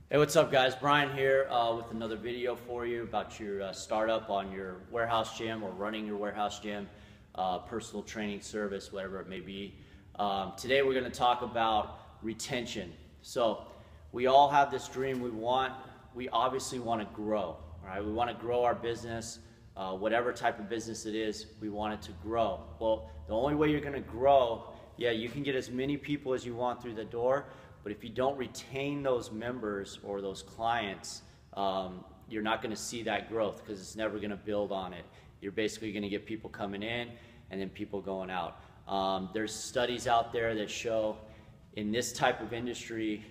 Hey, what's up guys? Brian here with another video for you about your startup on your warehouse gym or running your warehouse gym, personal training service, whatever it may be. Today we're going to talk about retention. So we all have this dream we obviously want to grow, right? We want to grow our business, whatever type of business it is, we want it to grow. Well, the only way you're going to grow, yeah, you can get as many people as you want through the door, but if you don't retain those members or those clients, you're not going to see that growth because it's never going to build on it. You're basically going to get people coming in and then people going out. There's studies out there that show in this type of industry,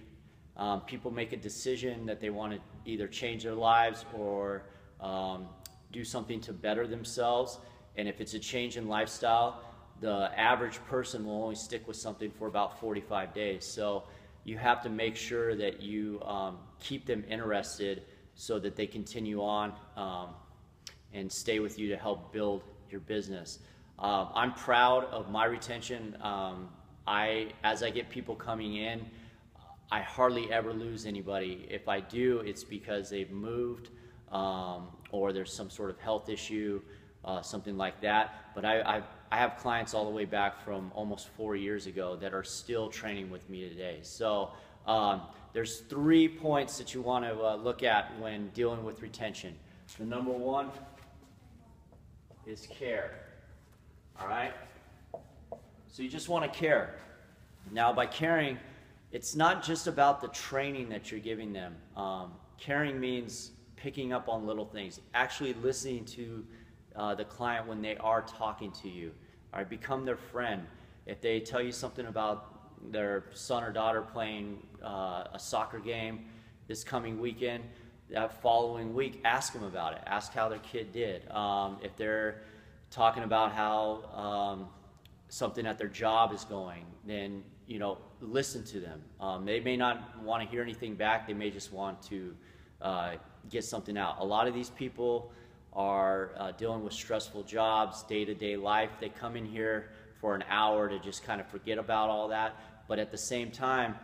people make a decision that they want to either change their lives or do something to better themselves. And if it's a change in lifestyle, the average person will only stick with something for about 45 days. So you have to make sure that you keep them interested so that they continue on and stay with you to help build your business. I'm proud of my retention. As I get people coming in, I hardly ever lose anybody. If I do, it's because they've moved or there's some sort of health issue, something like that. But I have clients all the way back from almost 4 years ago that are still training with me today. So there's 3 points that you want to look at when dealing with retention. The number one is care. All right? So you just want to care. Now by caring, it's not just about the training that you're giving them. Caring means picking up on little things, actually listening to the client when they are talking to you. All right, become their friend. If they tell you something about their son or daughter playing a soccer game this coming weekend, that following week, ask them about it. Ask how their kid did. If they're talking about how something at their job is going, then listen to them. They may not want to hear anything back. They may just want to get something out. A lot of these people are dealing with stressful jobs, day-to-day life. They come in here for an hour to just kind of forget about all that. But at the same time,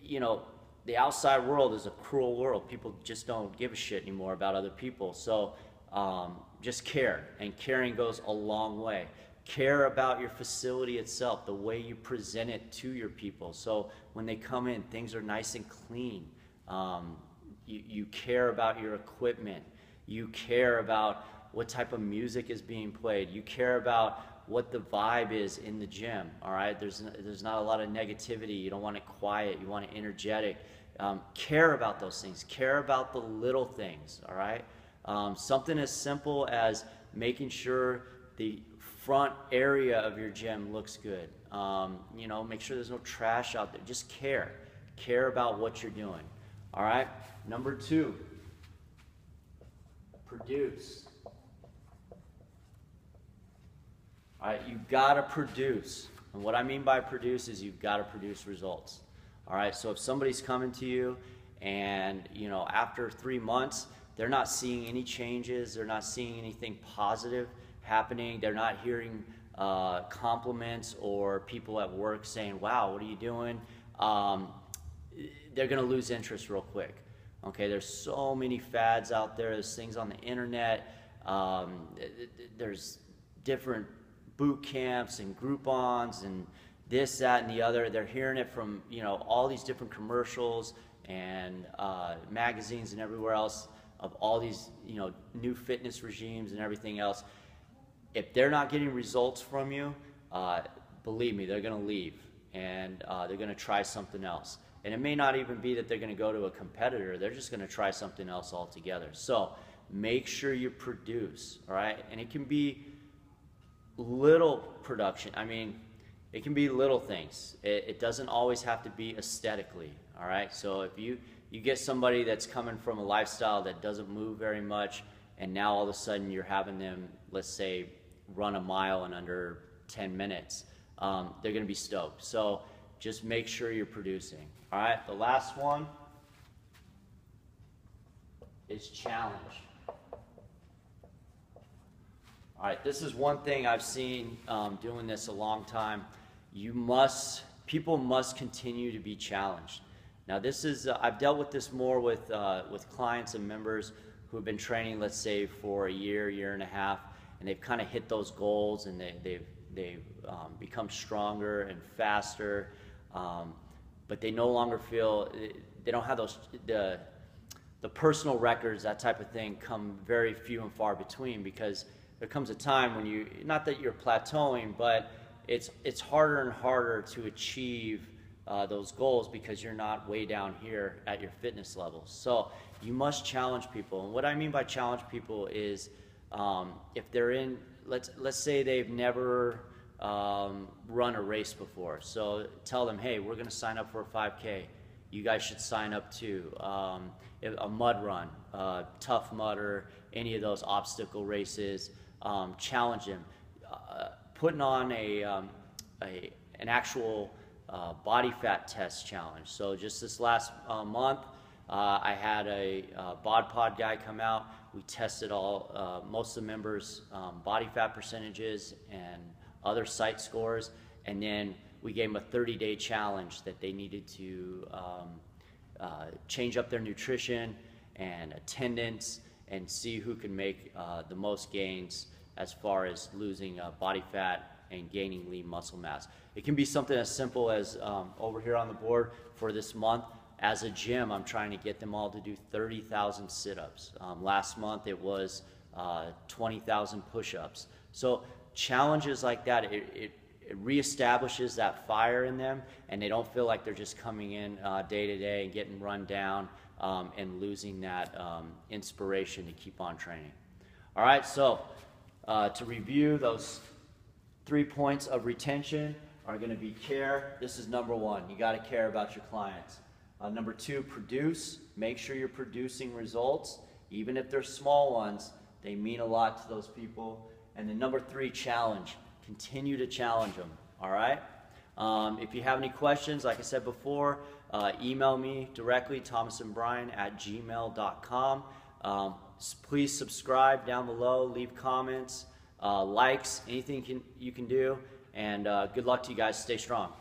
the outside world is a cruel world. People just don't give a shit anymore about other people. So just care, and caring goes a long way. Care about your facility itself, the way you present it to your people. So when they come in, things are nice and clean. You care about your equipment. You care about what type of music is being played. You care about what the vibe is in the gym, all right? There's not a lot of negativity. You don't want it quiet. You want it energetic. Care about those things. Care about the little things, all right? Something as simple as making sure the front area of your gym looks good. Make sure there's no trash out there. Just care. Care about what you're doing, all right? Number 2. Produce. All right, you've got to produce. And what I mean by produce is you've got to produce results. All right, so if somebody's coming to you and, after 3 months, they're not seeing any changes, they're not seeing anything positive happening, they're not hearing compliments or people at work saying, wow, what are you doing? They're going to lose interest real quick. Okay, there's so many fads out there. There's things on the internet. There's different boot camps and Groupons and this, that, and the other. They're hearing it from all these different commercials and magazines and everywhere else of all these new fitness regimes and everything else. If they're not getting results from you, believe me, they're going to leave and they're going to try something else. And it may not even be that they're going to go to a competitor. They're just going to try something else altogether. So make sure you produce, all right? And it can be little production. I mean, it can be little things. It doesn't always have to be aesthetically, all right? So if you get somebody that's coming from a lifestyle that doesn't move very much, and now all of a sudden you're having them, let's say, run a mile in under 10 minutes, they're going to be stoked. So just make sure you're producing. All right, the last one is challenge. All right, this is one thing I've seen doing this a long time. People must continue to be challenged. Now this is, I've dealt with this more with clients and members who have been training, let's say for a year and a half, and they've kind of hit those goals, and they've become stronger and faster, but they no longer feel, they don't have those, the personal records, that type of thing, come very few and far between, because there comes a time when you, not that you're plateauing, but it's harder and harder to achieve those goals because you're not way down here at your fitness level. So you must challenge people. And what I mean by challenge people is if they're in, let's say they've never run a race before. So tell them, hey, we're going to sign up for a 5K. You guys should sign up too. A mud run, Tough Mudder, any of those obstacle races. Challenge them. Putting on an actual body fat test challenge. So just this last month, I had a bod pod guy come out. We tested all most of the members' body fat percentages and other site scores, and then we gave them a 30-day challenge that they needed to change up their nutrition and attendance and see who can make the most gains as far as losing body fat and gaining lean muscle mass. It can be something as simple as over here on the board for this month. As a gym, I'm trying to get them all to do 30,000 sit-ups. Last month it was 20,000 push-ups. So challenges like that, it reestablishes that fire in them, and they don't feel like they're just coming in day to day and getting run down and losing that inspiration to keep on training. All right, so to review, those 3 points of retention are going to be care. This is number one. You got to care about your clients. Number two, produce. Make sure you're producing results. Even if they're small ones, they mean a lot to those people. And then number three, challenge. Continue to challenge them. All right? If you have any questions, like I said before, email me directly, thomasandbrian@gmail.com. Please subscribe down below, leave comments, likes, anything you can do, and good luck to you guys. Stay strong.